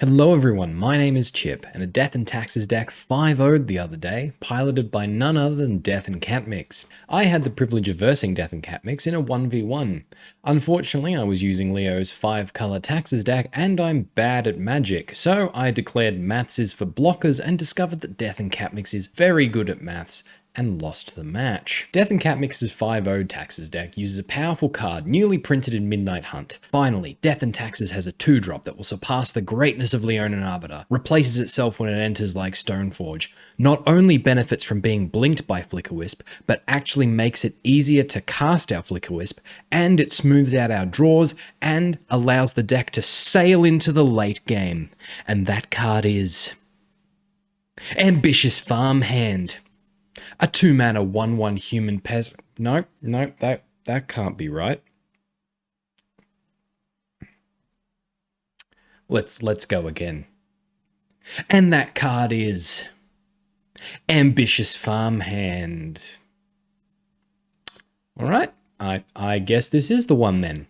Hello everyone, my name is Chip, and a Death and Taxes deck 5-0'd the other day, piloted by none other than Death and Catmix. I had the privilege of versing Death and Catmix in a 1v1. Unfortunately, I was using Leo's 5-color Taxes deck, and I'm bad at magic, so I declared maths is for blockers and discovered that Death and Catmix is very good at maths, and lost the match. Death and Catmix's 5-0 Taxes deck uses a powerful card newly printed in Midnight Hunt. Finally, Death and Taxes has a 2-drop that will surpass the greatness of Leonin Arbiter, replaces itself when it enters like Stoneforge, not only benefits from being blinked by Flickerwisp, but actually makes it easier to cast our Flickerwisp, and it smooths out our draws and allows the deck to sail into the late game. And that card is Ambitious Farmhand. A 2-mana 1/1 human peasant. No, that can't be right. Let's go again. And that card is Ambitious Farmhand. Alright, I guess this is the one then.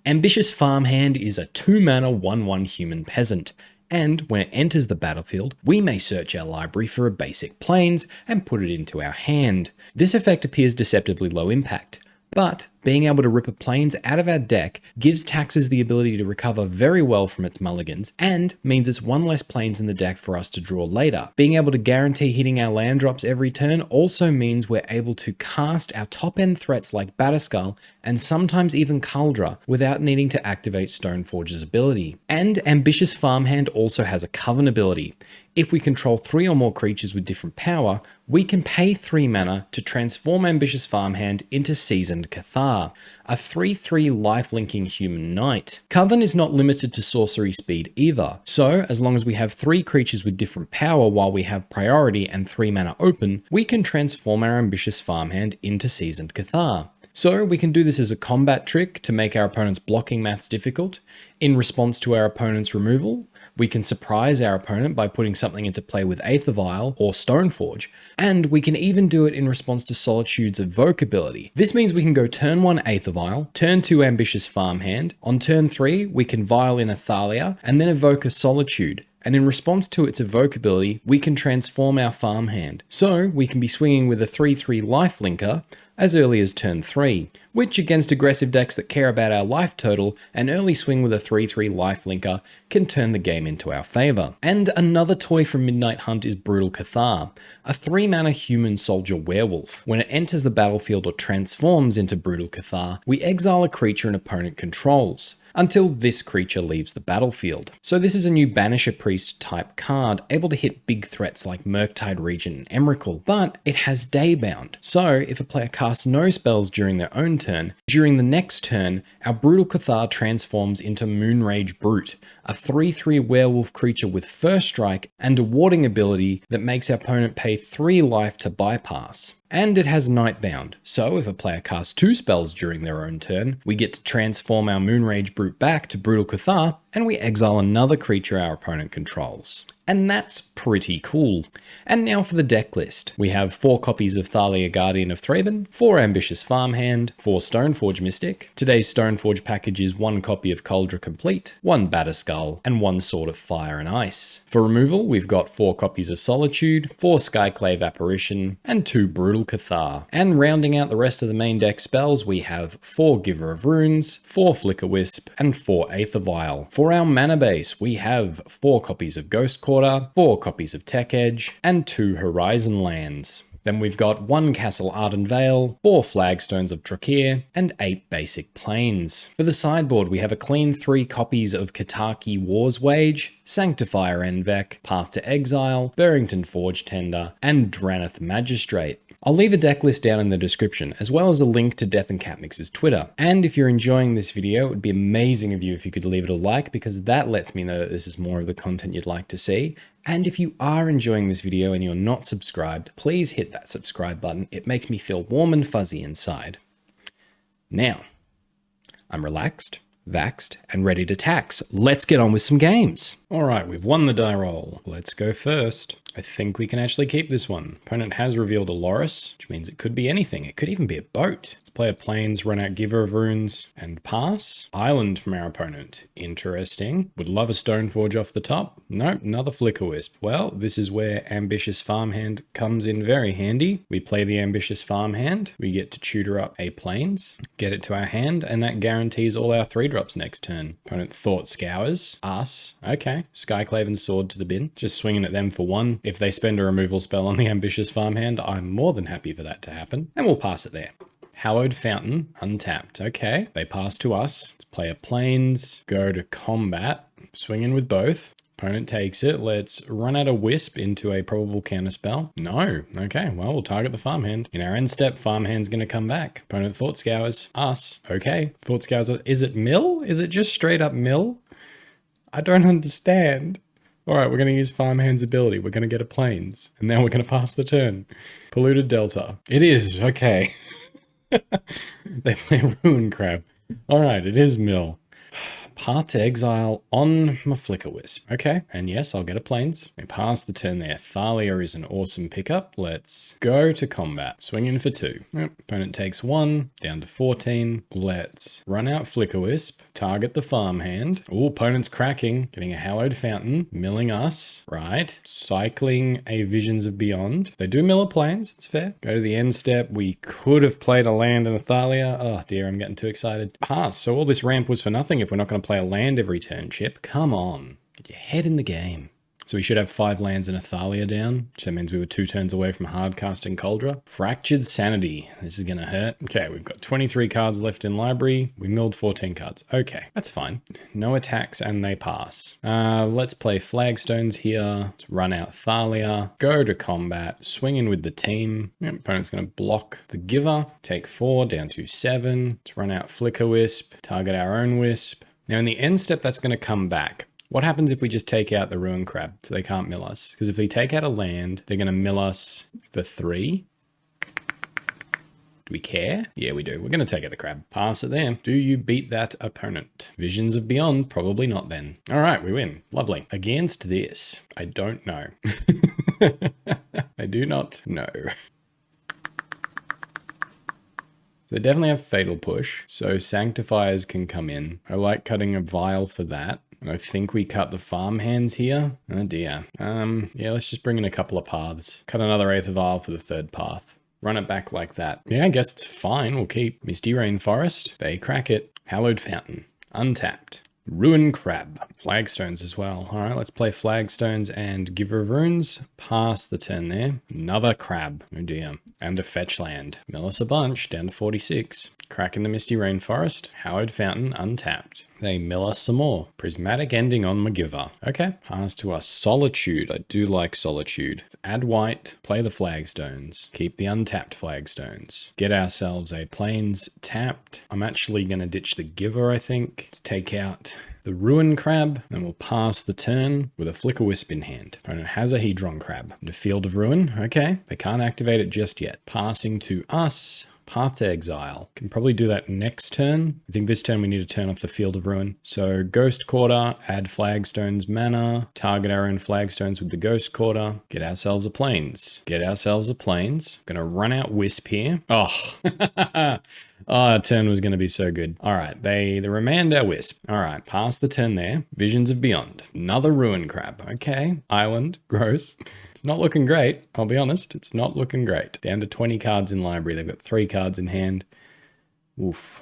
Ambitious Farmhand is a 2-mana 1/1 human peasant. And when it enters the battlefield, we may search our library for a basic plains and put it into our hand. This effect appears deceptively low impact, but being able to rip a plains out of our deck gives Taxes the ability to recover very well from its mulligans, and means it's one less plains in the deck for us to draw later. Being able to guarantee hitting our land drops every turn also means we're able to cast our top end threats like Batterskull and sometimes even Kaldra without needing to activate Stoneforge's ability. And Ambitious Farmhand also has a Coven ability. If we control 3 or more creatures with different power, we can pay 3 mana to transform Ambitious Farmhand into Seasoned Cathar, a 3/3 life-linking human knight. Coven is not limited to sorcery speed either, so as long as we have 3 creatures with different power while we have priority and 3 mana open, we can transform our Ambitious Farmhand into Seasoned Cathar. So we can do this as a combat trick to make our opponent's blocking maths difficult. In response to our opponent's removal, we can surprise our opponent by putting something into play with Aether Vial or Stoneforge, and we can even do it in response to Solitude's Evoke ability. This means we can go turn 1 Aether Vial, turn 2 Ambitious Farmhand, on turn 3 we can Vial in a Thalia, and then evoke a Solitude. And in response to its Evoke ability, we can transform our Farmhand. So we can be swinging with a 3/3 lifelinker as early as turn 3, which against aggressive decks that care about our life total, an early swing with a 3/3 lifelinker can turn the game into our favour. And another toy from Midnight Hunt is Brutal Cathar, a 3-mana human soldier werewolf. When it enters the battlefield or transforms into Brutal Cathar, we exile a creature an opponent controls, until this creature leaves the battlefield. So this is a new Banisher Priest type card, able to hit big threats like Murktide Regent and Emrakul, but it has Daybound. So if a player casts no spells during their own turn, during the next turn, our Brutal Cathar transforms into Moonrage Brute, a 3/3 werewolf creature with First Strike and a warding ability that makes our opponent pay 3 life to bypass. And it has Nightbound, so if a player casts 2 spells during their own turn, we get to transform our Moonrage Brute back to Brutal Cathar, and we exile another creature our opponent controls. And that's pretty cool. And now for the deck list. We have 4 copies of Thalia, Guardian of Thraben, 4 Ambitious Farmhand, 4 Stoneforge Mystic. Today's Stoneforge package is 1 copy of Kaldra Compleat, 1 Batterskull, and 1 Sword of Fire and Ice. For removal, we've got 4 copies of Solitude, 4 Skyclave Apparition, and 2 Brutal Cathar. And rounding out the rest of the main deck spells, we have 4 Giver of Runes, 4 Flickerwisp, and 4 Aether Vial. For our mana base, we have 4 copies of Ghost Quarter, 4 copies of Tech Edge, and 2 Horizon lands. Then we've got 1 Castle Ardenvale, 4 Flagstones of Trokair, and 8 basic plains. For the sideboard, we have a clean 3 copies of Kataki War's Wage, Sanctifier en-Vec, Path to Exile, Burrenton Forge-Tender, and Drannith Magistrate. I'll leave a deck list down in the description, as well as a link to Death and Catmix's Twitter. And if you're enjoying this video, it would be amazing of you if you could leave it a like, because that lets me know that this is more of the content you'd like to see. And if you are enjoying this video and you're not subscribed, please hit that subscribe button. It makes me feel warm and fuzzy inside. Now, I'm relaxed, vaxxed, and ready to tax. Let's get on with some games. All right, we've won the die roll. Let's go first. I think we can actually keep this one. Opponent has revealed a Loris, which means it could be anything. It could even be a boat. Let's play a Plains, run out Giver of Runes, and pass. Island from our opponent. Interesting. Would love a Stoneforge off the top. Nope, another Flickerwisp. Well, this is where Ambitious Farmhand comes in very handy. We play the Ambitious Farmhand. We get to tutor up a Plains, get it to our hand, and that guarantees all our 3-drops next turn. Opponent Thought Scours. Us. Okay. Skyclave and Sword to the bin. Just swinging at them for 1. If they spend a removal spell on the Ambitious Farmhand, I'm more than happy for that to happen. And we'll pass it there. Hallowed Fountain, untapped. Okay, they pass to us. Let's play a Plains, go to combat, swing in with both. Opponent takes it. Let's run out a Wisp into a probable counterspell. No. Okay, well, we'll target the Farmhand. In our end step, Farmhand's going to come back. Opponent Thought Scours. Us. Okay. Thought Scours. Is it mill? Is it just straight up mill? I don't understand. All right, we're going to use Farmhand's ability. We're going to get a Plains. And then we're going to pass the turn. Polluted Delta. It is. Okay. They play Ruin Crab. All right, it is mill. Path to Exile on my Flickerwisp. Okay, and yes, I'll get a Plains. We pass the turn there. Thalia is an awesome pickup. Let's go to combat. Swing in for 2. Yep. Opponent takes 1, down to 14. Let's run out Flickerwisp, target the Farmhand. Oh, opponent's cracking, getting a Hallowed Fountain, milling us, right? Cycling a Visions of Beyond. They do mill a Plains, it's fair. Go to the end step. We could have played a land and a Thalia. Oh dear, I'm getting too excited. Pass. So all this ramp was for nothing if we're not going to play a land every turn, Chip. Come on. Get your head in the game. So we should have 5 lands and a Thalia down, which that means we were 2 turns away from hardcasting Kaldra. Fractured Sanity. This is going to hurt. Okay, we've got 23 cards left in library. We milled 14 cards. Okay, that's fine. No attacks and they pass. Let's play Flagstones here. Let's run out Thalia. Go to combat. Swing in with the team. Yep, opponent's going to block the Giver. Take 4 down to 7. Let's run out Flickerwisp. Target our own Wisp. Now in the end step, that's going to come back. What happens if we just take out the Ruin Crab so they can't mill us? Because if they take out a land, they're going to mill us for 3. Do we care? Yeah, we do. We're going to take out the crab. Pass it there. Do you beat that opponent? Visions of Beyond? Probably not then. All right, we win. Lovely. Against this, I don't know. I do not know. They definitely have Fatal Push, so Sanctifiers can come in. I like cutting a Vial for that. I think we cut the Farmhands here. Oh dear. Yeah, let's just bring in a couple of paths. Cut another Aether Vial for the 3rd path. Run it back like that. Yeah, I guess it's fine. We'll keep Misty Rainforest. They crack it. Hallowed Fountain. Untapped. Ruin Crab. Flagstones as well. All right, let's play Flagstones and Giver of Runes. Pass the turn there. Another crab. Oh dear. And a fetch land. Mill us a bunch. Down to 46. Crack in the Misty Rainforest. Hallowed Fountain. Untapped. They mill us some more. Prismatic Ending on my Giver. Okay. Pass to us. Solitude. I do like Solitude. Let's add white. Play the Flagstones. Keep the untapped Flagstones. Get ourselves a Plains tapped. I'm actually going to ditch the Giver, I think. Let's take out the Ruin Crab, and we'll pass the turn with a Flickerwisp in hand. Opponent has a Hedron Crab. And a Field of Ruin. Okay. They can't activate it just yet. Passing to us. Path to Exile. Can probably do that next turn. I think this turn we need to turn off the Field of Ruin. So Ghost Quarter, add Flagstones mana, target our own Flagstones with the Ghost Quarter, get ourselves a Plains. Get ourselves a Plains. Gonna run out Wisp here. Oh, oh, turn was gonna be so good. All right, they remand our Wisp. All right, pass the turn there. Visions of Beyond. Another Ruin Crab. Okay, Island, gross. It's not looking great, I'll be honest. It's not looking great. Down to 20 cards in library. They've got 3 cards in hand. Oof.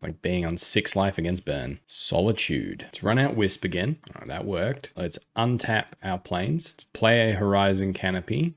Like being on 6 life against burn. Solitude. Let's run out Wisp again. All right, that worked. Let's untap our Plains. Let's play a Horizon Canopy.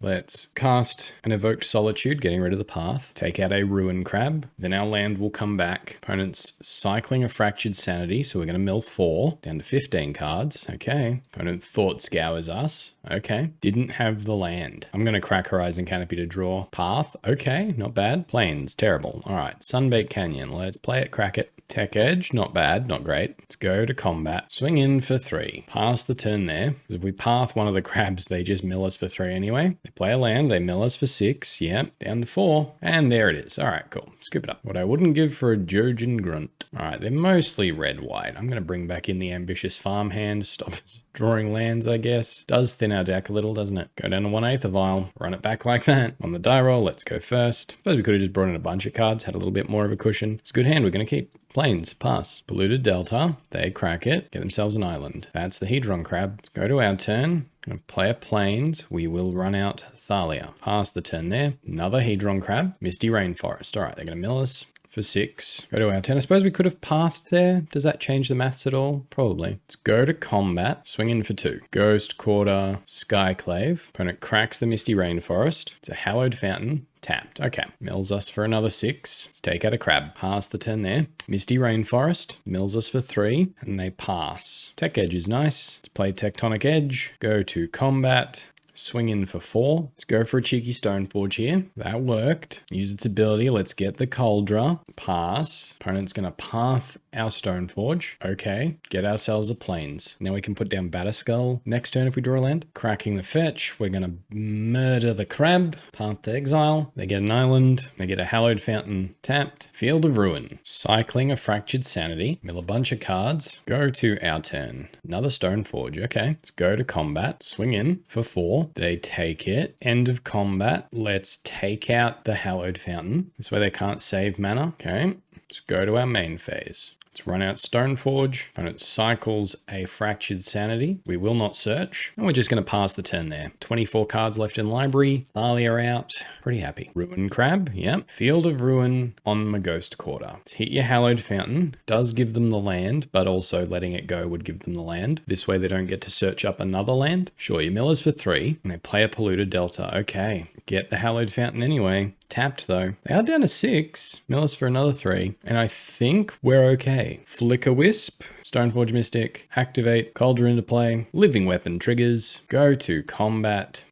Let's cast an Evoked Solitude, getting rid of the path. Take out a Ruin Crab. Then our land will come back. Opponent's cycling a Fractured Sanity, so we're going to mill 4. Down to 15 cards. Okay. Opponent Thought Scours us. Okay. Didn't have the land. I'm going to crack Horizon Canopy to draw. Path. Okay. Not bad. Plains. Terrible. All right. Sunbaked Canyon. Let's play it, crack it. Tech Edge, not bad, not great. Let's go to combat. Swing in for 3. Pass the turn there. Because if we path one of the crabs, they just mill us for 3 anyway. They play a land, they mill us for 6. Yep, down to 4. And there it is. All right, cool. Scoop it up. What I wouldn't give for a Georgian Grunt. All right, they're mostly red-white. I'm going to bring back in the Ambitious Farmhand. Stop drawing lands, I guess. Does thin our deck a little, doesn't it? Go down to 1 Aether Vial, run it back like that. On the die roll, let's go first. Suppose we could have just brought in a bunch of cards, had a little bit more of a cushion. It's a good hand we're going to keep. Plains, pass. Polluted Delta, they crack it, get themselves an island. That's the Hedron Crab. Let's go to our turn. Gonna play a Plains. We will run out Thalia. Pass the turn there. Another Hedron Crab. Misty Rainforest. All right, they're gonna mill us for 6. Go to our 10. I suppose we could have passed there. Does that change the maths at all? Probably. Let's go to combat. Swing in for 2. Ghost Quarter, Skyclave. Opponent cracks the Misty Rainforest. It's a Hallowed Fountain. Tapped. Okay. Mills us for another 6. Let's take out a crab. Pass the turn there. Misty Rainforest. Mills us for 3. And they pass. Tech Edge is nice. Let's play Tectonic Edge. Go to combat. Swing in for 4. Let's go for a cheeky Stoneforge here. That worked. Use its ability. Let's get the Kaldra. Pass. Opponent's going to path our Stoneforge. Okay. Get ourselves a Plains. Now we can put down Batterskull next turn if we draw a land. Cracking the fetch. We're going to murder the crab. Path to Exile. They get an island. They get a Hallowed Fountain tapped. Field of Ruin. Cycling a Fractured Sanity. Mill a bunch of cards. Go to our turn. Another Stoneforge. Okay. Let's go to combat. Swing in for 4. They take it. End of combat. Let's take out the Hallowed Fountain. This way they can't save mana. Okay. Let's go to our main phase. Let's run out Stoneforge. Opponent cycles a Fractured Sanity. We will not search. And we're just going to pass the turn there. 24 cards left in library. Thalia out. Pretty happy. Ruin Crab. Yep. Field of Ruin on my Ghost Quarter. Let's hit your Hallowed Fountain. Does give them the land, but also letting it go would give them the land. This way they don't get to search up another land. Sure, you millers for 3. And they play a Polluted Delta. Okay. Get the Hallowed Fountain anyway. Tapped though. They are down to 6. Millers for another 3. And I think we're okay. Flickerwisp, Stoneforge Mystic, activate, Kaldra into play, Living Weapon triggers, go to combat,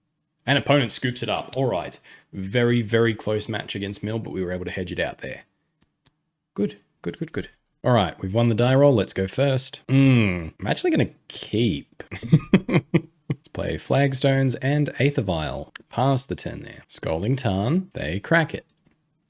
and opponent scoops it up. All right. Very, very close match against Mill, but we were able to hedge it out there. Good, good, good, good. All right, we've won the die roll. Let's go first. I'm actually going to keep. Let's play Flagstones and Aether Vial. Pass the turn there. Scalding Tarn, they crack it.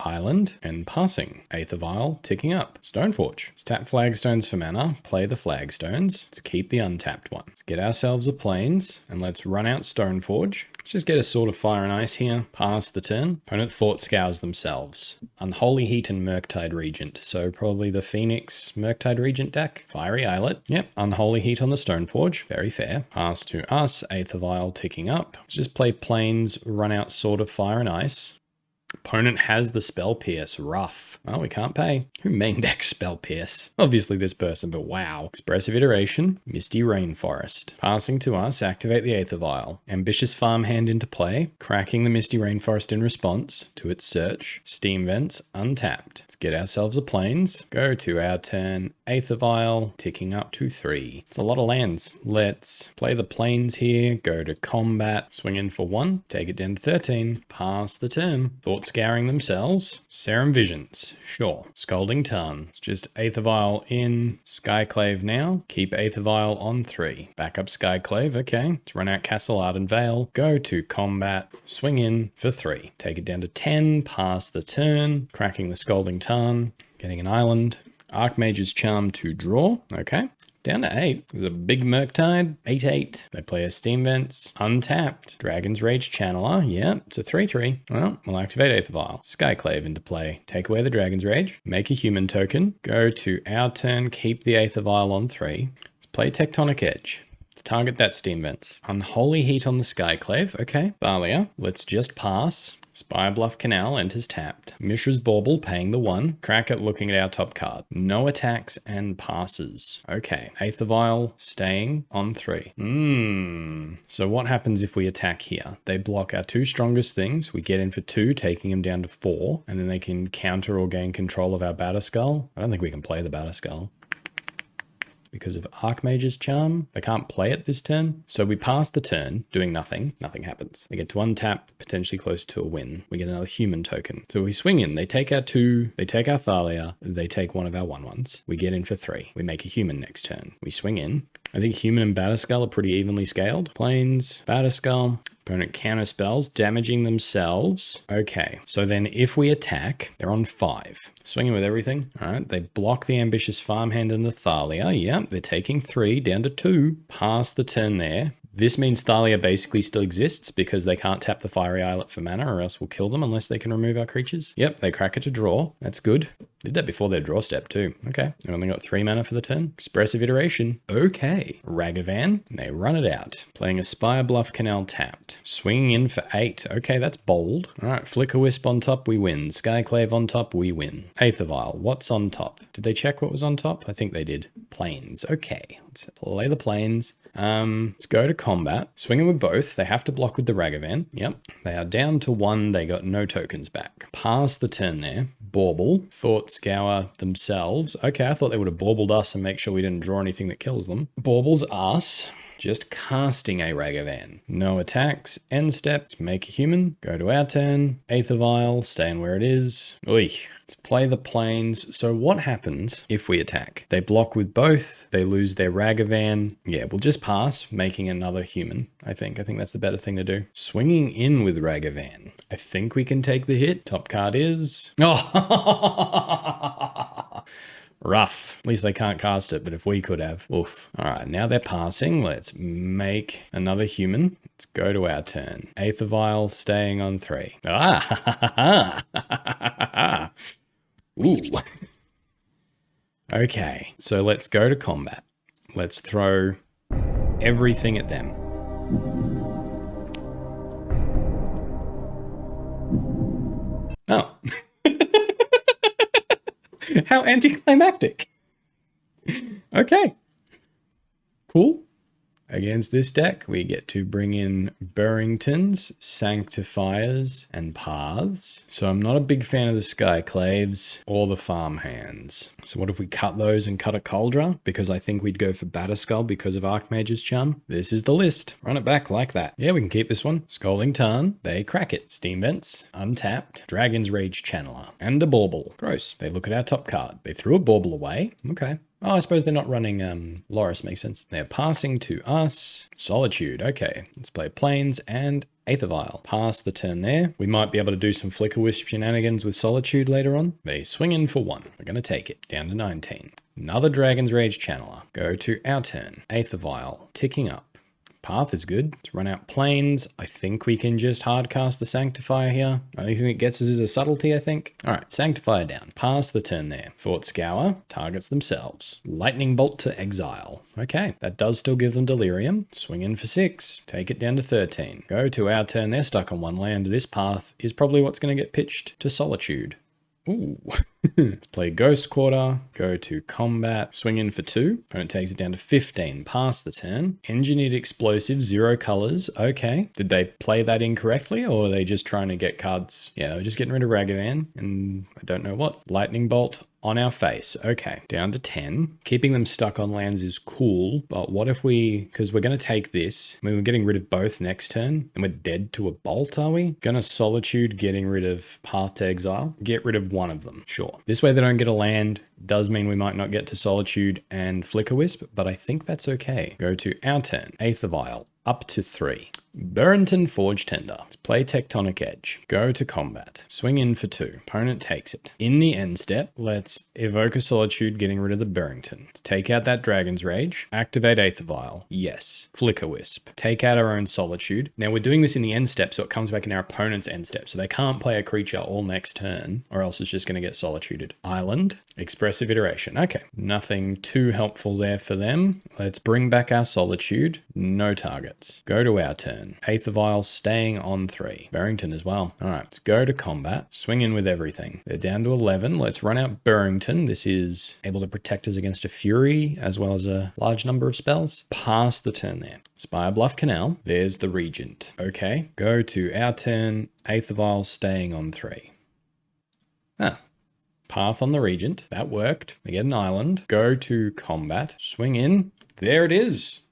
Island and passing. Aether Vial ticking up. Stoneforge. Let's tap Flagstones for mana. Play the Flagstones. Let's keep the untapped one. Let's get ourselves a Plains and let's run out Stoneforge. Let's just get a Sword of Fire and Ice here. Pass the turn. Opponent Thought Scours themselves. Unholy Heat and Murktide Regent. So probably the Phoenix Murktide Regent deck. Fiery Islet. Yep. Unholy Heat on the Stoneforge. Very fair. Pass to us. Aether Vial ticking up. Let's just play Plains, run out Sword of Fire and Ice. Opponent has the Spell Pierce. Rough. Well, we can't pay. Who main decks Spell Pierce? Obviously this person, but wow. Expressive Iteration. Misty Rainforest. Passing to us. Activate the Aether Vial. Ambitious Farmhand into play. Cracking the Misty Rainforest in response to its search. Steam Vents untapped. Let's get ourselves a Plains. Go to our turn. Aether Vial ticking up to 3. It's a lot of lands. Let's play the Plains here. Go to combat. Swing in for 1. Take it down to 13. Pass the turn. Thought Scouring themselves. Serum Visions. Sure. Scalding Tarn. It's just Aether Vial in. Skyclave now. Keep Aether Vial on 3. Back up Skyclave. Okay. Let's run out Castle Ardenvale. Go to combat. Swing in for 3. Take it down to 10. Pass the turn. Cracking the Scalding Tarn. Getting an island. Archmage's Charm to draw. Okay. Down to 8. There's a big Murktide. 8/8. They play a Steam Vents. Untapped. Dragon's Rage Channeler. Yeah, it's a 3/3. Well, we'll activate Aether Vial. Skyclave into play. Take away the Dragon's Rage. Make a human token. Go to our turn. Keep the Aether Vial on 3. Let's play Tectonic Edge. Let's target that Steam Vents. Unholy Heat on the Skyclave. Okay. Thalia. Let's just pass. Spirebluff Canal enters tapped. Mishra's Bauble paying the 1. Crack it looking at our top card. No attacks and passes. Okay. Aether Vial staying on 3. So what happens if we attack here? They block our 2 strongest things. We get in for 2, taking them down to 4. And then they can counter or gain control of our Batterskull. I don't think we can play the Batterskull because of Archmage's Charm. They can't play it this turn. So we pass the turn, doing nothing. Nothing happens. They get to untap, potentially close to a win. We get another human token. So we swing in. They take our 2. They take our Thalia. They take one of our 1/1s. We get in for 3. We make a human next turn. We swing in. I think human and Batterskull are pretty evenly scaled. Plains, Batterskull. Opponent counter spells, damaging themselves. Okay, so then if we attack, they're on 5. Swinging with everything. All right, they block the Ambitious Farmhand and the Thalia. Yep, they're taking 3 down to 2. Pass the turn there. This means Thalia basically still exists because they can't tap the Fiery Islet for mana or else we'll kill them unless they can remove our creatures. Yep, they crack it to draw. That's good. Did that before their draw step too. Okay, they only got 3 mana for the turn. Expressive Iteration. Okay. Ragavan. They run it out. Playing Aspire Bluff Canal tapped. Swinging in for 8. Okay, that's bold. All right, Flickerwisp on top, we win. Skyclave on top, we win. Aether Vial. What's on top? Did they check what was on top? I think they did. Plains. Okay, let's play the Plains. Let's go to combat. Swinging with both. They have to block with the Ragavan. Yep. They are down to 1. They got no tokens back. Pass the turn there. Bauble. Thought Scour themselves. Okay, I thought they would have baubled us and make sure we didn't draw anything that kills them. Baubles us. Just casting a Ragavan. No attacks. End step. Make a human. Go to our turn. Aether Vial. Staying where it is. Oy. Let's play the Plains. So what happens if we attack? They block with both. They lose their Ragavan. Yeah, we'll just pass, making another human. I think that's the better thing to do. Swinging in with Ragavan. I think we can take the hit. Top card is... Oh! Rough. At least they can't cast it, but if we could have. Oof. All right, now they're passing. Let's make another human. Let's go to our turn. Aether Vial staying on 3. Ah! Ooh. Okay, so let's go to combat. Let's throw everything at them. Oh. How anticlimactic. Okay. Cool. Against this deck, we get to bring in Burrentons, Sanctifiers, and Paths. So I'm not a big fan of the Skyclaves or the Farmhands. So what if we cut those and cut a Kaldra? Because I think we'd go for Batterskull because of Archmage's Charm. This is the list. Run it back like that. Yeah, we can keep this one. Scalding Tarn. They crack it. Steam Vents. Untapped. Dragon's Rage Channeler. And a Bauble. Gross. They look at our top card. They threw a Bauble away. Okay. Oh, I suppose they're not running Loris, makes sense. They're passing to us. Solitude, okay. Let's play Plains and Aether Vial. Pass the turn there. We might be able to do some Flickerwisp shenanigans with Solitude later on. They swing in for 1. We're going to take it. Down to 19. Another Dragon's Rage Channeler. Go to our turn. Aether Vial. Ticking up. Path is good. Let's run out Plains. I think we can just hardcast the Sanctifier here. The only thing it gets us is a subtlety, I think. All right, Sanctifier down. Pass the turn there. Thought Scour targets themselves. Lightning Bolt to Exile. Okay, that does still give them Delirium. Swing in for 6. Take it down to 13. Go to our turn. They're stuck on 1 land. This path is probably what's going to get pitched to Solitude. Ooh. Let's play Ghost Quarter, go to combat, swing in for 2. Opponent takes it down to 15, pass the turn. Engineered Explosive, 0 colors. Okay. Did they play that incorrectly or are they just trying to get cards? Yeah, they're just getting rid of Ragavan and I don't know what. Lightning Bolt on our face. Okay, down to 10. Keeping them stuck on lands is cool, but what if we, because we're going to take this, I mean, we're getting rid of both next turn, and we're dead to a bolt, are we? Gonna Solitude, getting rid of Path to Exile. Get rid of one of them, sure. This way they don't get a land, does mean we might not get to Solitude and Flickerwisp, but I think that's okay. Go to our turn. Aether Vial, up to 3. Burrenton Forge-Tender. Let's play Tectonic Edge. Go to combat. Swing in for 2. Opponent takes it. In the end step, let's evoke a Solitude, getting rid of the Burrenton. Let's take out that Dragon's Rage. Activate Aether Vial. Yes. Flickerwisp. Take out our own Solitude. Now we're doing this in the end step, so it comes back in our opponent's end step. So they can't play a creature all next turn, or else it's just going to get Solituded. Island. Expressive Iteration. Okay. Nothing too helpful there for them. Let's bring back our Solitude. No targets. Go to our turn. Aether Vial staying on 3. Burrenton as well. All right, let's go to combat. Swing in with everything. They're down to 11. Let's run out Burrenton. This is able to protect us against a Fury as well as a large number of spells. Pass the turn there. Spire Bluff Canal. There's the Regent. Okay, go to our turn. Aether Vial staying on 3. Ah. Path on the Regent. That worked. They get an island. Go to combat. Swing in. There it is.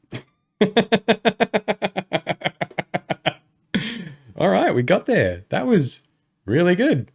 All right, we got there. That was really good.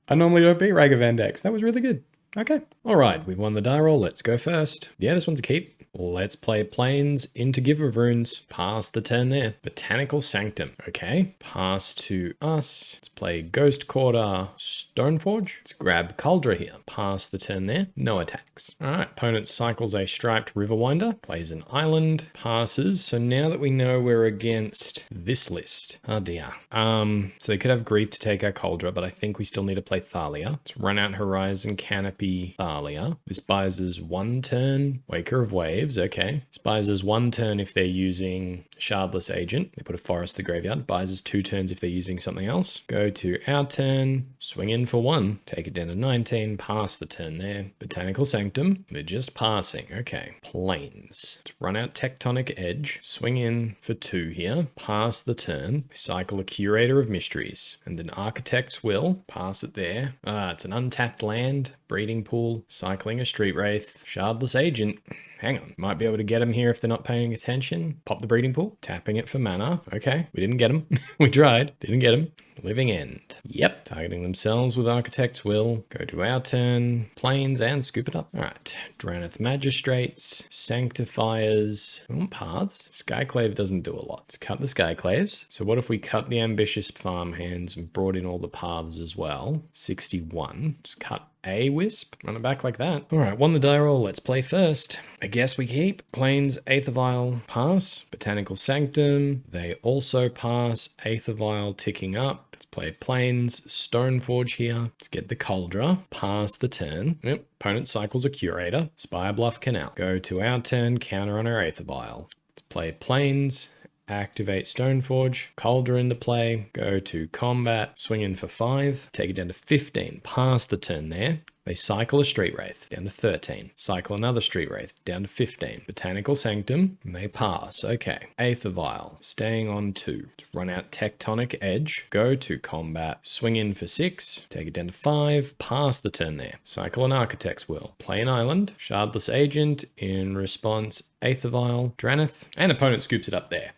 I normally don't beat Ragavan decks. That was really good. Okay, awesome. All right, we've won the die roll. Let's go first. Yeah, this one's a keep. Let's play Plains into Giver of Runes. Pass the turn there. Botanical Sanctum. Okay. Pass to us. Let's play Ghost Quarter Stoneforge. Let's grab Kaldra here. Pass the turn there. No attacks. All right. Opponent cycles a Striped Riverwinder. Plays an island. Passes. So now that we know we're against this list. Oh dear. So they could have Grief to take our Kaldra, but I think we still need to play Thalia. Let's run out Horizon Canopy Thalia. This buys us 1 turn. Waker of Waves. Okay. This buys us 1 turn if they're using Shardless Agent. They put a Forest to the graveyard. Buys us 2 turns if they're using something else. Go to our turn. Swing in for 1. Take it down to 19. Pass the turn there. Botanical Sanctum. We're just passing. Okay. Plains. Let's run out Tectonic Edge. Swing in for 2 here. Pass the turn. Cycle a Curator of Mysteries. And an Architect's Will. Pass it there. It's an untapped land. Breeding Pool. Cycling a Street Wraith. Shardless Agent. Hang on, might be able to get them here if they're not paying attention. Pop the Breeding Pool, tapping it for mana. Okay, we didn't get them. We tried, didn't get them. Living End. Yep, targeting themselves with Architect's Will. Go to our turn, Plains, and scoop it up. All right, Drannith Magistrates, Sanctifiers, Paths. Skyclave doesn't do a lot. Let's cut the Skyclaves. So what if we cut the Ambitious Farmhands and brought in all the Paths as well? 61. Just cut a Wisp, run it back like that. All right, won the die roll. Let's play first. I guess we keep. Plains, Aether Vial, pass. Botanical Sanctum, they also pass. Aether Vial ticking up. Let's play Plains, Stoneforge here. Let's get the Kaldra, pass the turn. Yep, opponent cycles a Curator. Spire Bluff Canal. Go to our turn, counter on our Aether Vial. Let's play Plains. Activate Stoneforge, Kaldra into play, go to combat, swing in for 5, take it down to 15, pass the turn there. They cycle a Street Wraith, down to 13. Cycle another Street Wraith, down to 15. Botanical Sanctum, and they pass. Okay. Aether Vial, staying on 2. Run out Tectonic Edge, go to combat, swing in for 6, take it down to 5, pass the turn there. Cycle an Architect's Will, play an island, Shardless Agent, in response, Aether Vial, Drannith, and opponent scoops it up there.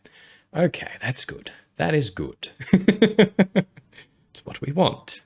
Okay, that's good. That is good. It's what we want.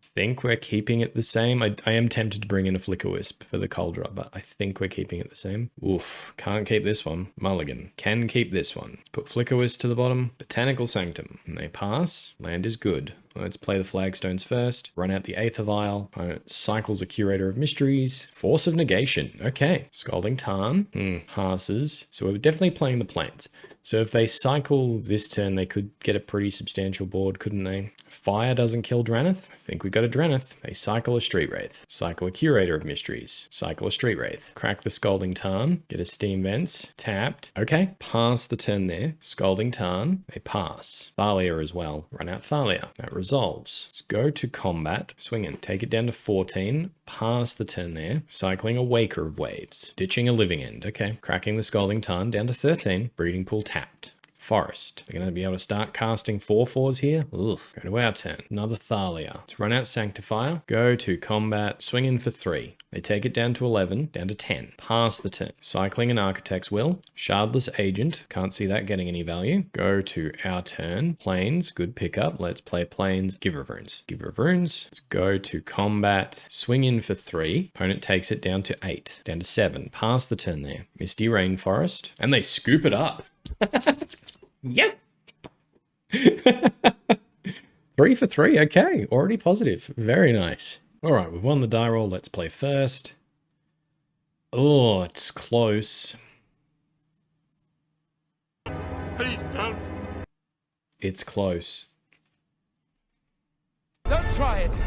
Think we're keeping it the same. I am tempted to bring in a Flickerwisp for the Kaldra, but I think we're keeping it the same. Oof, can't keep this one. Mulligan. Can keep this one. Let's put Flickerwisp to the bottom. Botanical Sanctum. And they pass. Land is good. Let's play the Flagstones first. Run out the Aether Vial. Cycles a Curator of Mysteries. Force of Negation. Okay. Scalding Tarn. Passes. So we're definitely playing the Plains. So if they cycle this turn, they could get a pretty substantial board, couldn't they? Fire doesn't kill Drannith. I think we got a Drannith. They cycle a Street Wraith. Cycle a Curator of Mysteries. Cycle a Street Wraith. Crack the Scalding Tarn. Get a Steam Vents. Tapped. Okay. Pass the turn there. Scalding Tarn. They pass. Thalia as well. Run out Thalia. That resolves. Let's go to combat. Swing in. Take it down to 14. Pass the turn there. Cycling a Waker of Waves. Ditching a Living End. Okay. Cracking the Scalding Tarn down to 13. Breeding Pool tapped. Forest. They're going to be able to start casting 4/4s here. Ugh. Go to our turn. Another Thalia. Let's run out Sanctifier. Go to combat. Swing in for 3. They take it down to 11. Down to 10. Pass the turn. Cycling an Architect's Will. Shardless Agent. Can't see that getting any value. Go to our turn. Plains. Good pickup. Let's play Plains. Giver of Runes. Giver of Runes. Let's go to combat. Swing in for 3. Opponent takes it down to 8. Down to 7. Pass the turn there. Misty Rainforest. And they scoop it up. Yes. 3 for 3. Okay. Already positive. Very nice. All right. We've won the die roll. Let's play first. Oh, it's close. It's close. Don't try it.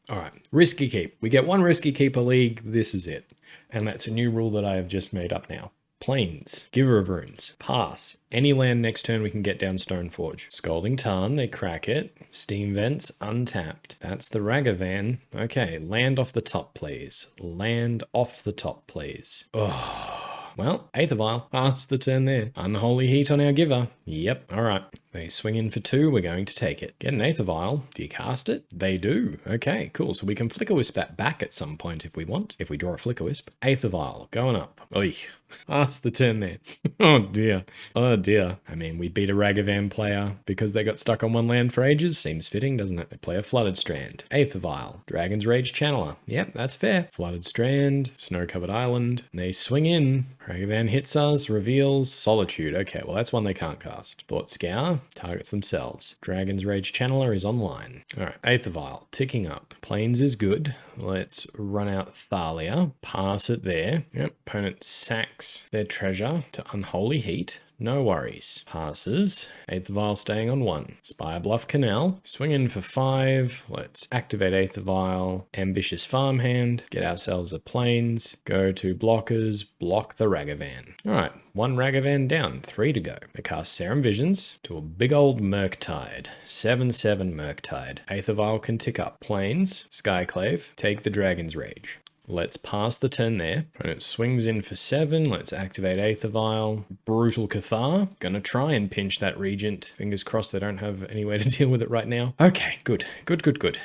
All right. Risky keep. We get 1 risky keep a league. This is it. And that's a new rule that I have just made up now. Plains, Giver of Runes, pass. Any land next turn we can get down Stoneforge. Scalding Tarn, they crack it. Steam Vents, untapped. That's the Ragavan. Okay, land off the top, please. Land off the top, please. Oh. Well, Aether Vial, pass the turn there. Unholy Heat on our Giver. Yep, all right. They swing in for 2, we're going to take it. Get an Aether Vial. Do you cast it? They do. Okay, cool. So we can Flickerwisp that back at some point if we want. If we draw a Flickerwisp. Aether Vial, going up. Oy. Pass the turn there. Oh dear. Oh dear. I mean, we beat a Ragavan player because they got stuck on one land for ages. Seems fitting, doesn't it? They play a Flooded Strand. Aether Vial. Dragon's Rage Channeler. Yep, that's fair. Flooded Strand. Snow-Covered Island. They swing in. Ragavan hits us. Reveals. Solitude. Okay, well that's one they can't cast. Thought Scour. Targets themselves. Dragon's Rage Channeler is online. Alright, Aether Vial. Ticking up. Plains is good. Let's run out Thalia. Pass it there. Yep. Opponent sacks their treasure to Unholy Heat. No worries. Passes. Aether Vial staying on 1. Spire Bluff Canal. Swing in for 5. Let's activate Aether Vial. Ambitious Farmhand. Get ourselves a Plains. Go to blockers. Block the Ragavan. Alright. 1 Ragavan down. 3 to go. They cast Serum Visions to a big old Murktide. 7/7 Murktide. Aether Vial can tick up. Plains. Skyclave. Take the Dragon's Rage. Let's pass the turn there. Opponent swings in for 7. Let's activate Aether Vial. Brutal Cathar. Gonna try and pinch that Regent. Fingers crossed they don't have any way to deal with it right now. Okay, good. Good.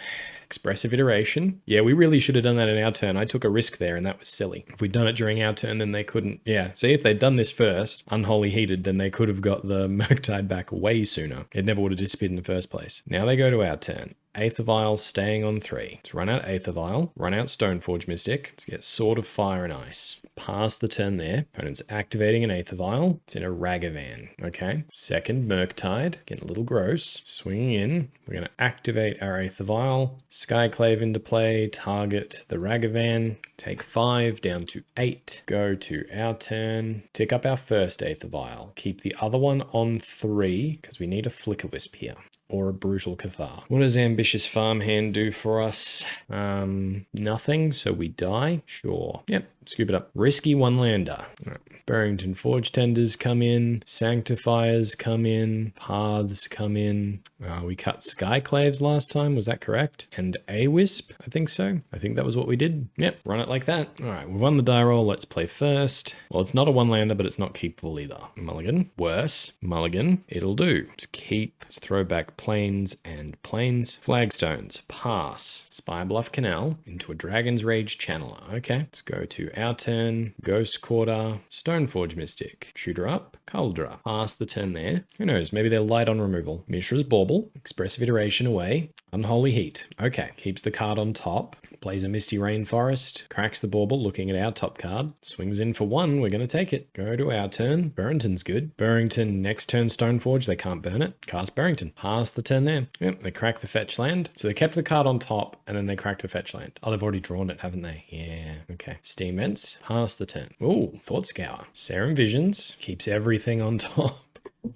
Expressive Iteration. Yeah, we really should have done that in our turn. I took a risk there and that was silly. If we'd done it during our turn, then they couldn't. Yeah, see, if they'd done this first, Unholy Heated, then they could have got the Murktide back way sooner. It never would have disappeared in the first place. Now they go to our turn. Aether Vial staying on 3. Let's run out Aether Vial, run out Stoneforge Mystic. Let's get Sword of Fire and Ice. Pass the turn there. Opponent's activating an Aether Vial. It's in a Ragavan. Okay. Second Murktide. Getting a little gross. Swinging in. We're going to activate our Aether Vial. Skyclave into play. Target the Ragavan. Take 5 down to 8. Go to our turn. Tick up our first Aether Vial. Keep the other one on 3 because we need a Flickerwisp here. Or a Brutal Cathar. What does Ambitious Farmhand do for us? Nothing, so we die? Sure. Yep, scoop it up. Risky 1-lander. Right. Burrenton Forge-Tenders come in. Sanctifiers come in. Paths come in. We cut Skyclaves last time, was that correct? And a Wisp, I think so. I think that was what we did. Yep, run it like that. All right, we've won the die roll. Let's play first. Well, it's not a 1-lander, but it's not keepable either. Mulligan. Worse. Mulligan. It'll do. Let's keep. Let's throw back Plains and Plains. Flagstones. Pass. Spire Bluff Canal into a Dragon's Rage Channeler. Okay, let's go to our turn. Ghost Quarter. Stoneforge Mystic. Shooter up. Kaldra. Pass the turn there. Who knows? Maybe they're light on removal. Mishra's Bauble. Expressive Iteration away. Unholy Heat. Okay. Keeps the card on top. Plays a Misty Rainforest. Cracks the Bauble looking at our top card. Swings in for 1. We're going to take it. Go to our turn. Burrenton's good. Burrenton next turn Stoneforge. They can't burn it. Cast Burrenton. Pass the turn there. Yep. They crack the fetch land. So they kept the card on top and then they cracked the fetch land. Oh, they've already drawn it, haven't they? Yeah. Okay. Steam Ents. Pass the turn. Ooh. Thought Scour. Serum Visions. Keeps everything on top.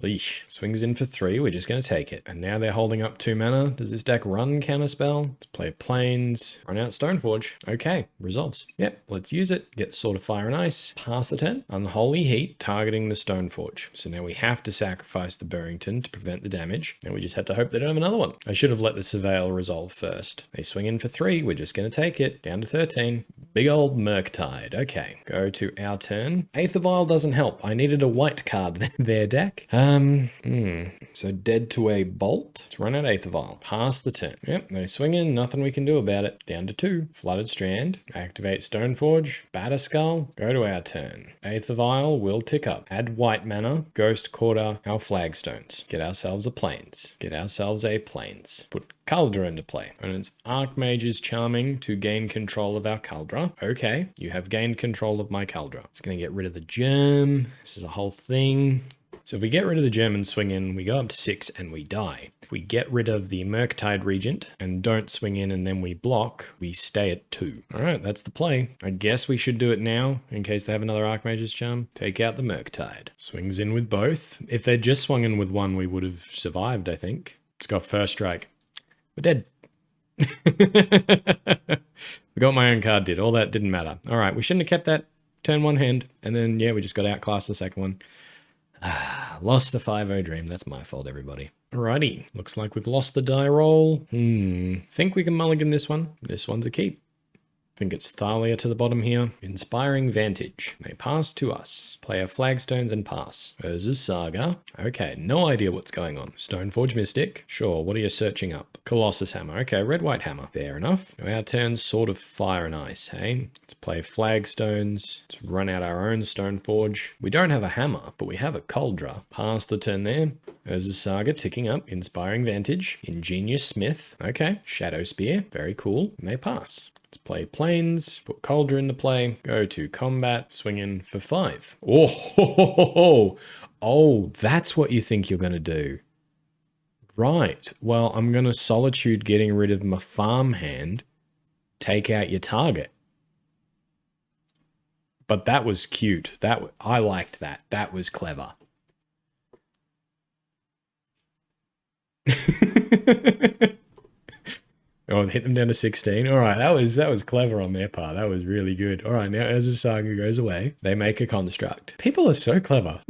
Leash. Swings in for 3. We're just going to take it. And now they're holding up 2 mana. Does this deck run Counterspell? Let's play Plains. Run out Stoneforge. Okay. Resolves. Yep. Let's use it. Get Sword of Fire and Ice. Pass the turn. Unholy Heat. Targeting the Stoneforge. So now we have to sacrifice the Burrenton to prevent the damage. And we just have to hope they don't have another one. I should have let the Surveil resolve first. They swing in for 3. We're just going to take it. Down to 13. Big old Murktide. Okay. Go to our turn. Aether Vial doesn't help. I needed a white card there, deck. So dead to a Bolt. Let's run out Aether Vial. Pass the turn. Yep, they swing in. Nothing we can do about it. Down to 2. Flooded Strand. Activate Stoneforge. Batterskull. Go to our turn. Aether Vial will tick up. Add white mana. Ghost Quarter. Our Flagstones. Get ourselves a Plains. Get ourselves a Plains. Put Kaldra into play. And it's Archmage is Charming to gain control of our Kaldra. Okay, you have gained control of my Kaldra. It's going to get rid of the Germ. This is a whole thing. So if we get rid of the Germ and swing in, we go up to 6 and we die. If we get rid of the Murktide Regent and don't swing in and then we block, we stay at 2. All right, that's the play. I guess we should do it now in case they have another Archmage's Charm. Take out the Murktide. Swings in with both. If they'd just swung in with 1, we would have survived, I think. It's got first strike. We're dead. Forgot my own card did. All that didn't matter. All right, we shouldn't have kept that turn 1 hand. And then, yeah, we just got outclassed the second one. Lost the 5-0 dream. That's my fault, everybody. Alrighty. Looks like we've lost the die roll. Think we can mulligan this one. This one's a keep. think it's Thalia to the bottom here. Inspiring Vantage. They pass to us. Play our Flagstones and pass. Urza's Saga. Okay, no idea what's going on. Stoneforge Mystic. Sure, what are you searching up? Colossus Hammer. Okay, red-white hammer. Fair enough. Our turn, Sword of Fire and Ice, hey? Let's play Flagstones. Let's run out our own Stoneforge. We don't have a hammer, but we have a Kaldra. Pass the turn there. Urza's Saga ticking up. Inspiring Vantage. Ingenious Smith. Okay. Shadow Spear. Very cool. And they pass. Let's play Plains. Put Kaldra into play. Go to combat. Swing in for 5. Oh, ho, ho, ho, ho. Oh, that's what you think you're going to do. Right. Well, I'm going to Solitude, getting rid of my farmhand. Take out your target. But that was cute. I liked that. That was clever. Oh, hit them down to 16. All right, that was clever on their part. That was really good. All right, now as the saga goes away, they make a construct. People are so clever.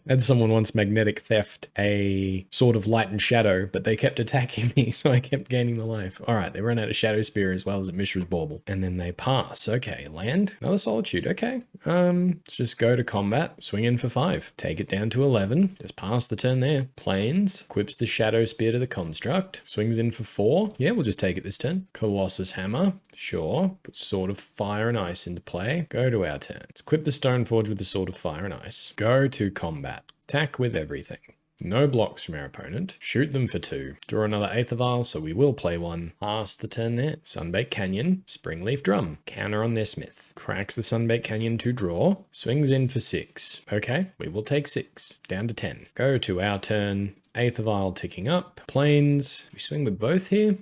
Had someone once magnetic theft a Sword of Light and Shadow, but they kept attacking me, so I kept gaining the life. All right, they run out of Shadow Spear as well as a Mishra's Bauble. And then they pass. Okay, land. Another Solitude. Okay. Let's just go to combat. Swing in for 5. Take it down to 11. Just pass the turn there. Plains. Equips the Shadow Spear to the construct. Swings in for 4. Yeah, we'll just take it this turn. Colossus Hammer. Sure. Put Sword of Fire and Ice into play. Go to our turn. Let's equip the Stoneforge with the Sword of Fire and Ice. Go to combat. Attack with everything. No blocks from our opponent. Shoot them for 2. Draw another Aether Vial, so we will play 1. Pass the turn there. Sunbaked Canyon. Springleaf Drum. Counter on their Smith. Cracks the Sunbaked Canyon to draw. Swings in for 6. Okay, we will take 6. Down to 10. Go to our turn. Aether Vial ticking up. Plains. We swing with both here.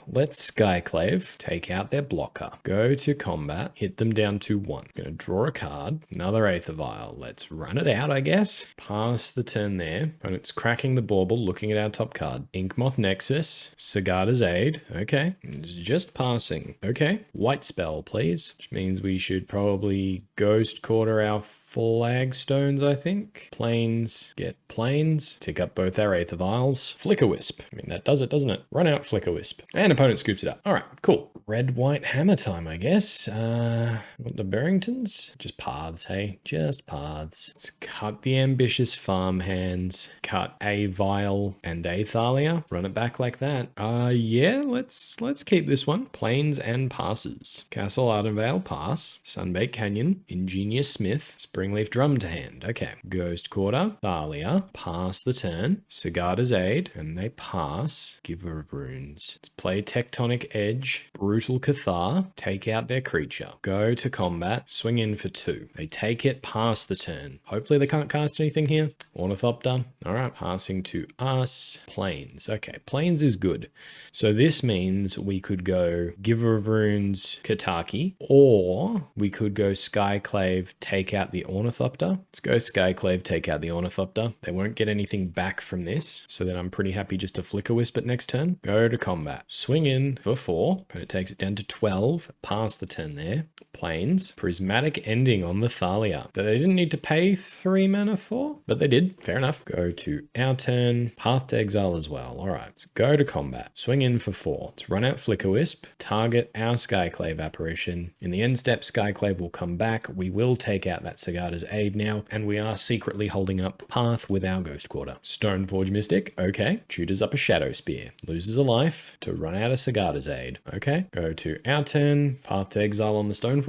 Let's Skyclave, take out their blocker, go to combat, hit them down to 1. Gonna draw a card, another Aether Vial. Let's run it out, I guess. Pass the turn there. Opponent's cracking the bauble, looking at our top card. Inkmoth Nexus, Sigarda's Aid. Okay, it's just passing. Okay, white spell, please. Which means we should probably Ghost Quarter our Flagstones, I think. Plains, get Plains. Tick up both our Aether Vials. Flickerwisp. I mean, that does it, doesn't it? Run out Flickerwisp. And opponent scoops it up. All right, cool. Red-white hammer time, I guess. What the Burringtons? Just paths, hey? Just paths. Let's cut the Ambitious Farmhands. Cut a Vial and a Thalia. Run it back like that. Yeah, let's keep this one. Plains and passes. Castle Ardenvale, pass. Sunbaked Canyon. Ingenious Smith. Springleaf Drum to hand. Okay. Ghost Quarter. Thalia. Pass the turn. Sigarda's Aid. And they pass. Giver of Runes. Let's play Tectonic Edge. Brutal Cathar. Take out their creature. Go to combat. Swing in for 2. They take it. Pass the turn. Hopefully they can't cast anything here. Ornithopter. All right. Passing to us. Plains. Okay. Plains is good. So this means we could go Giver of Runes, Kataki, or we could go Skyclave, take out the Ornithopter. Let's go Skyclave, take out the Ornithopter. They won't get anything back from this, so then I'm pretty happy just to Flickerwisp it next turn. Go to combat. Swing in for 4, and it takes it down to 12. Pass the turn there. Plains. Prismatic Ending on the Thalia that they didn't need to pay 3 mana for, but they did. Fair enough. Go to our turn. Path to Exile as well. All right. So go to combat. Swing in for 4. Let's run out Flickerwisp. Target our Skyclave Apparition. In the end step, Skyclave will come back. We will take out that Sigarda's Aid now, and we are secretly holding up Path with our Ghost Quarter. Stoneforge Mystic. Okay. Tutors up a Shadow Spear. Loses a life to run out of Sigarda's Aid. Okay. Go to our turn. Path to Exile on the Stoneforge.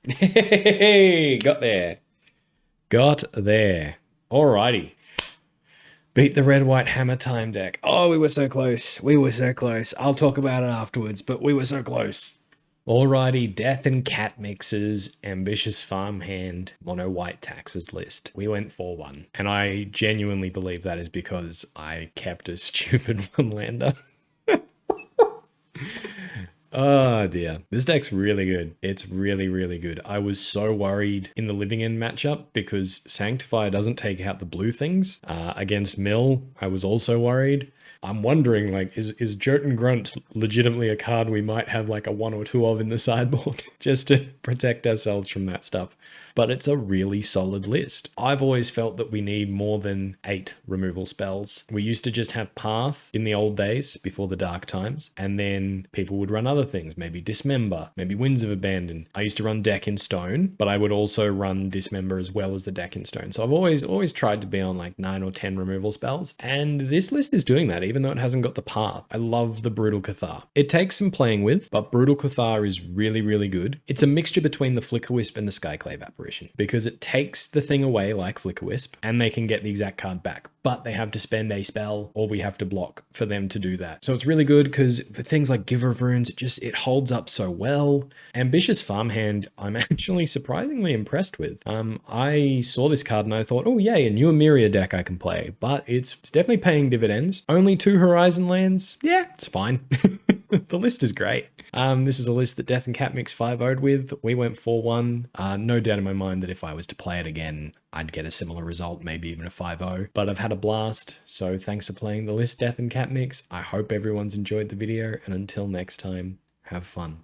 Hey, got there. Got there. Alrighty. Beat the red-white hammer time deck. Oh, we were so close. We were so close. I'll talk about it afterwards, but we were so close. Alrighty, Death and Cat mixes, Ambitious Farmhand, Mono White Taxes list. We went 4-1. And I genuinely believe that is because I kept a stupid one-lander. Oh dear. This deck's really good. It's really, really good. I was so worried in the Living End matchup because Sanctifier doesn't take out the blue things. Against Mill, I was also worried. I'm wondering, like, is Jotun Grunt legitimately a card we might have like a 1 or 2 of in the sideboard just to protect ourselves from that stuff? But it's a really solid list. I've always felt that we need more than 8 removal spells. We used to just have Path in the old days before the dark times, and then people would run other things, maybe Dismember, maybe Winds of Abandon. I used to run Deck in Stone, but I would also run Dismember as well as the Deck in Stone. So I've always tried to be on like 9 or 10 removal spells, and this list is doing that even though it hasn't got the Path. I love the Brutal Cathar. It takes some playing with, but Brutal Cathar is really, really good. It's a mixture between the Flickerwisp and the Skyclave Apparition, because it takes the thing away like Flickerwisp and they can get the exact card back, but they have to spend a spell or we have to block for them to do that. So it's really good because for things like Giver of Runes, it holds up so well. Ambitious Farmhand, I'm actually surprisingly impressed with. I saw this card and I thought, oh yay, a new Emeria deck I can play, but it's definitely paying dividends. Only 2 Horizon lands. Yeah, it's fine. The list is great. This is a list that Death and Cat Mix 5-0'd with. We went 4-1. No doubt in my mind that if I was to play it again, I'd get a similar result, maybe even a 5-0. But I've had a blast, so thanks for playing the list, Death and Cat Mix. I hope everyone's enjoyed the video, and until next time, have fun.